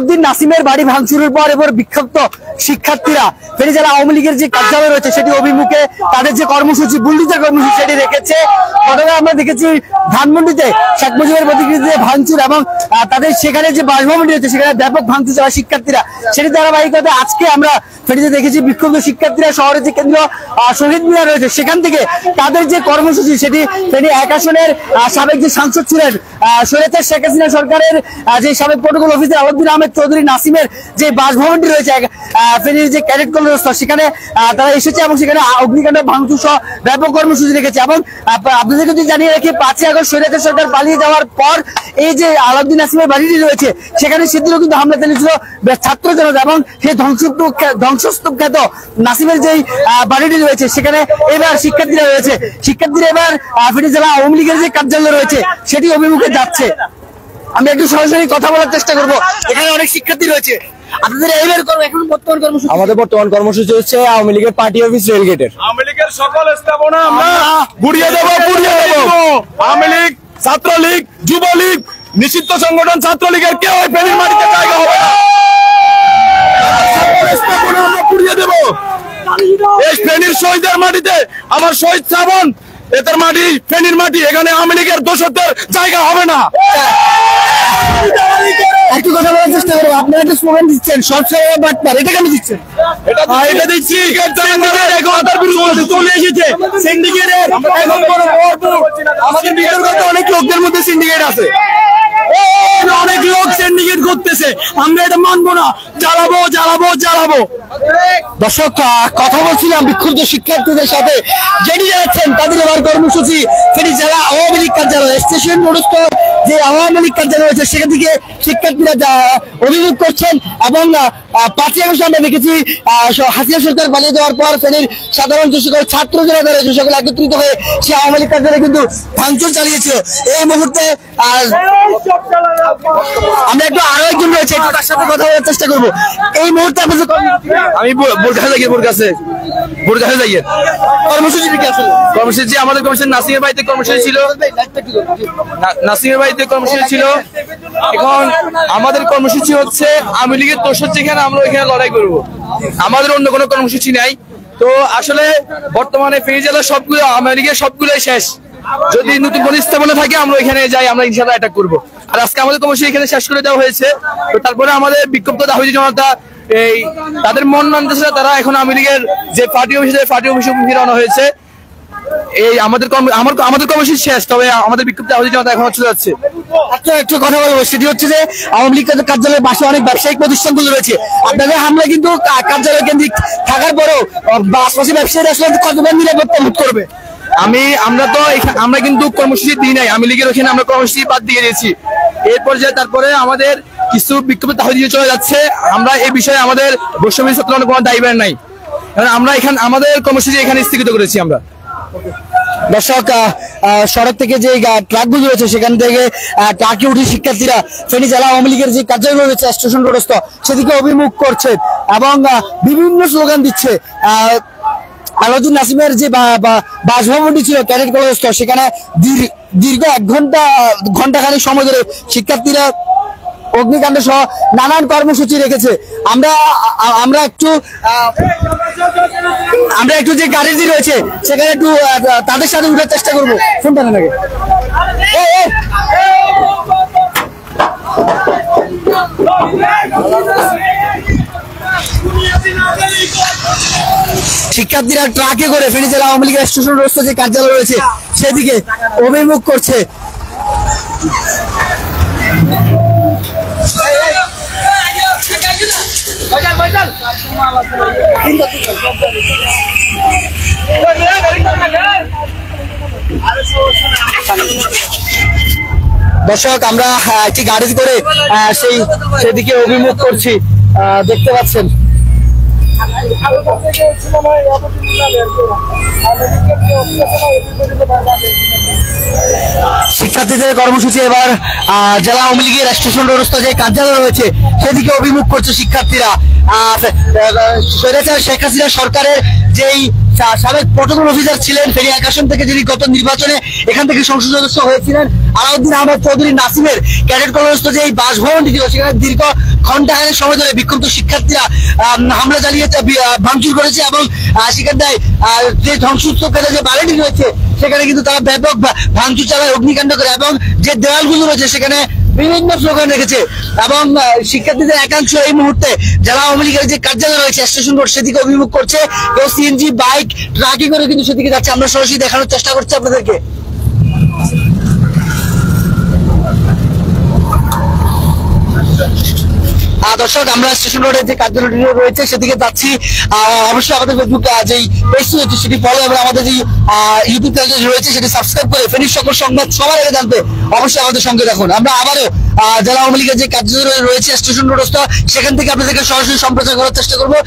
আলাউদ্দিন নাসিমের বাড়ি ভাঙচুরের পর এবার বিক্ষুব্ধ শিক্ষার্থীরা ফেনী জেলা আওয়ামী লীগের যে কার্যালয় রয়েছে সেটি অভিমুখে তাদের যে কর্মসূচি বুলডোজার কর্মসূচি সেটি রেখেছে। প্রথমে আমরা দেখেছি ধানমন্ডিতে শেখ মুজিবের প্রতিকৃতিতে ভাঙচুর এবং তাদের সেখানে যে বাসভবনটি রয়েছে সেখানে ব্যাপক ভাঙচুর চালায় শিক্ষার্থীরা। সেটি ধারাবাহিকতায় আজকে আমরা ফেনীতে দেখেছি বিক্ষুব্ধ শিক্ষার্থীরা শহরের যে কেন্দ্রীয় শহীদ মিনার রয়েছে সেখান থেকে তাদের যে কর্মসূচি সেটি ফেনী 1 আসনের সাবেক যে সাংসদ ছিলেন স্বৈরাচার শেখ হাসিনা সরকারের যে সাবেক প্রোটোকল অফিসার আলাউদ্দিন আহমেদ চৌধুরী নাসিমের যে বাসভবনটি রয়েছে ফেনীর যে ক্যাডেট কলেজ সেখানে তারা এসেছে এবং সেখানে অগ্নিকাণ্ড ভাঙচুর সহ ব্যাপক কর্মসূচি রেখেছে। এবং আপনাদেরকে যদি জানিয়ে রাখি 5 আগস্ট স্বৈরাচার সরকার পালিয়ে যাওয়ার পর এই যে আলাউদ্দিন নাসিমের বাড়িটি রয়েছে সেখানে সেদিনও কিন্তু হামলা চালিয়েছিল ছাত্র জনতা এবং সেই ধ্বংসস্তূপ খ্যাত নাসিমের যেই বাড়িটি রয়েছে সেখানে এবার শিক্ষার্থীরা রয়েছে। শিক্ষার্থীরা এবার ফেনী জেলা আওয়ামী লীগের যে কার্যালয় রয়েছে সেটি অভিমুখে যাচ্ছে। আমি একটু সরাসরি কথা বলার চেষ্টা করবো। এখানে অনেক শিক্ষার্থী রয়েছে। আমাদের বর্তমান কর্মসূচি হচ্ছে আওয়ামী লীগের পার্টি অফিস রেলগেটের আওয়ামী লীগের সকল স্থাপনা আমরা গুড়িয়ে দেবো। আওয়ামী লীগ, ছাত্রলীগ, যুবলীগ, নিষিদ্ধ সংগঠন ছাত্রলীগের কেউ ফেনীর মাটিতে জায়গা হবে না। আমরা গুড়িয়ে দেবো। এই ফেনীর শহীদের মাটিতে আমার শহীদ শ্রাবণ এদের মাটি ফেনীর মাটি, এখানে আওয়ামী লীগের দোষরদের জায়গা হবে না। একটু কথা বলার চেষ্টা করবো। আপনারা একটা স্লোগান দিচ্ছেন সবসময় বাটপার, এটা কেন দিচ্ছেন? এটা দিচ্ছি চলে এসেছে সিন্ডিকেটের। আমাদের বিতর্ক অনেক লোকদের মধ্যে সিন্ডিকেট আছে, অনেক লোক সিন্ডিকেট করতেছে। আমরা এটা মানবো না। জ্বালাবো জ্বালাবো জ্বালাবো। দর্শক, কথা বলছিলাম বিক্ষুব্ধ শিক্ষার্থীদের সাথে, যেটি জানাচ্ছেন তাদের এবার কর্মসূচি ফেনী জেলা আওয়ামী লীগ কার্যালয় স্টেশন রোডস্থ যে আওয়ামী লীগ কার্যালয় রয়েছে সেখান থেকে শিক্ষার্থীরা অভিযোগ করছেন। এবং 5 আগস্ট আমরা দেখেছি হাসিনা সরকার পালিয়ে যাওয়ার পর ফেনীর সাধারণ যে সকল ছাত্র জনতা রয়েছে সকলে একত্রিত হয়ে সে আওয়ামী লীগ কার্যালয়ে কিন্তু ভাঙচুর চালিয়েছিল। এই মুহূর্তে আমরা একটু আরো একজন রয়েছে, একটু তার সাথে কথা বলার চেষ্টা করবো। এই মুহূর্তে আমি কর্মসূচি আমাদের কমিশন নাসিমের বাড়িতে কর্মসূচি ছিল। এখন আমাদের কর্মসূচি হচ্ছে আওয়ামী লীগের দোষর যেখানে আমরা ওইখানে লড়াই করবো। আমাদের অন্য কোনো কর্মসূচি নাই। তো আসলে বর্তমানে ফেনী জেলার সবগুলো আওয়ামী লীগের সবগুলোই শেষ। যদি নতুন কোন স্থাপনা থাকে আমরা ওইখানে যাই, আমরা ইনশাআল্লাহ অ্যাটাক করবো। আর আজকে আমাদের কর্মসূচি এখানে শেষ করে দেওয়া হয়েছে। তো তারপরে আমাদের বিক্ষুব্ধ দাহুদি জনতা এই তাদের মন মানতেছে না, তারা এখন আওয়ামী লীগের যে পার্টি অফিসে রওনা হয়েছে। এই আমাদের কর্মসূচি শেষ, তবে আমাদের বিক্ষুব্ধ দাহুদি জনতা এখন চলে যাচ্ছে। একটু কথা বলবো, সেটি হচ্ছে যে আওয়ামী লীগ কার্যালয়ের পাশে অনেক ব্যবসায়িক প্রতিষ্ঠানগুলো রয়েছে। আপনাদের হামলা কিন্তু কার্যালয় কেন্দ্রিক থাকার পরেও আশপাশে ব্যবসায়ীরা আসলে কতবার নিরাপত্তা বোধ করবে? আমরা কিন্তু কর্মসূচি দিই নাই। আওয়ামী লীগের ওখানে আমরা কর্মসূচি বাদ দিয়ে দিয়েছি। এর পর্যায়ে তারপরে আমাদের কিছু বিক্ষোভ দাবি দিয়ে চলে যাচ্ছে। আমরা এই বিষয়ে আমাদের বৈষম্য ছাত্র কোনো দায়িত্ব নাই। আমরা আমাদের কর্মসূচি এখানে স্থগিত করেছি আমরা। দর্শক, সড়ক থেকে যে ট্রাকগুলো রয়েছে সেখান থেকে ট্রাকে উঠে শিক্ষার্থীরা ফেনী জেলা আওয়ামী লীগের যে কার্যালয় রয়েছে স্টেশন রোডস্থ সেদিকে অভিমুখ করছে এবং বিভিন্ন স্লোগান দিচ্ছে। আলাউদ্দিন নাসিমের যে বাসভবনটি ছিল ক্যাডেট কলেজ সেখানে দীর্ঘ 1 ঘন্টাখানিক সময় ধরে শিক্ষার্থীরা অগ্নিকাণ্ড সহ নানান কর্মসূচি রেখেছে। আমরা একটু যে গাড়িটি রয়েছে সেখানে একটু তাদের সাথে উঠার চেষ্টা করবো। ফোনটা না লাগে শিক্ষার্থীরা ট্রাকে করে ফেনী জেলা আওয়ামী লীগের স্টেশন রোড যে কার্যালয় রয়েছে সেদিকে অভিমুখ করছে। দর্শক, আমরা একটি গাড়ি করে সেদিকে অভিমুখ করছি, দেখতে পাচ্ছেন। শিক্ষার্থীদের কর্মসূচি এবার জেলা আওয়ামী লীগের স্টেশন রোডস্থ যে কার্যালয় রয়েছে সেদিকে অভিমুখ করছে শিক্ষার্থীরা। স্বৈরাচার শেখ হাসিনা সরকারের যেই সাবেক প্রোটোকল অফিসার ছিলেন ফেনী 1 আসন থেকে, যিনি গত নির্বাচনে এখান থেকে সংসদ সদস্য হয়েছিলেন, আলাউদ্দিন আহমেদ চৌধুরী নাসিমের ক্যাডেট কলেজস্থ যে বাসভবনটি ছিল সেখানে দীর্ঘ ঘন্টাখানেক সময় ধরে বিক্ষুব্ধ শিক্ষার্থীরা হামলা চালিয়েছে, ভাঙচুর করেছে এবং সেখানটায় যে ধ্বংসস্তূপের যে বাড়িটি রয়েছে সেখানে কিন্তু তারা ব্যাপক ভাঙচুর চালায়, অগ্নিকাণ্ড করে এবং যে দেওয়ালগুলো রয়েছে সেখানে বিভিন্ন স্লোগান রেখেছে এবং শিক্ষার্থীদের একাংশ এই মুহূর্তে জেলা আওয়ামী লীগের যে কার্যালয় রয়েছে স্টেশন রোড সেদিকে অভিমুখ করছে। কেউ সিএনজি, বাইক, ট্রাকে করে কিন্তু সেদিকে যাচ্ছে। আমরা সরাসরি দেখানোর চেষ্টা করছি আপনাদেরকে। দর্শক, আমরা স্টেশন রোডের যে কার্যালয়টি রয়েছে সেদিকে যাচ্ছি। অবশ্যই আমাদের ফেসবুক যেই পেজ রয়েছে সেটি ফলো এবং আমাদের যে ইউটিউব চ্যানেল রয়েছে সেটি সাবস্ক্রাইব করে ফেনীর সকল সংবাদ সবার আগে জানতে অবশ্যই আমাদের সঙ্গে রাখুন। আমরা আবারও জেলা আওয়ামী লীগের যে কার্যালয় রয়েছে স্টেশন রোডস্থ সেখান থেকে আপনাদেরকে সরাসরি সম্প্রচার করার চেষ্টা করবো।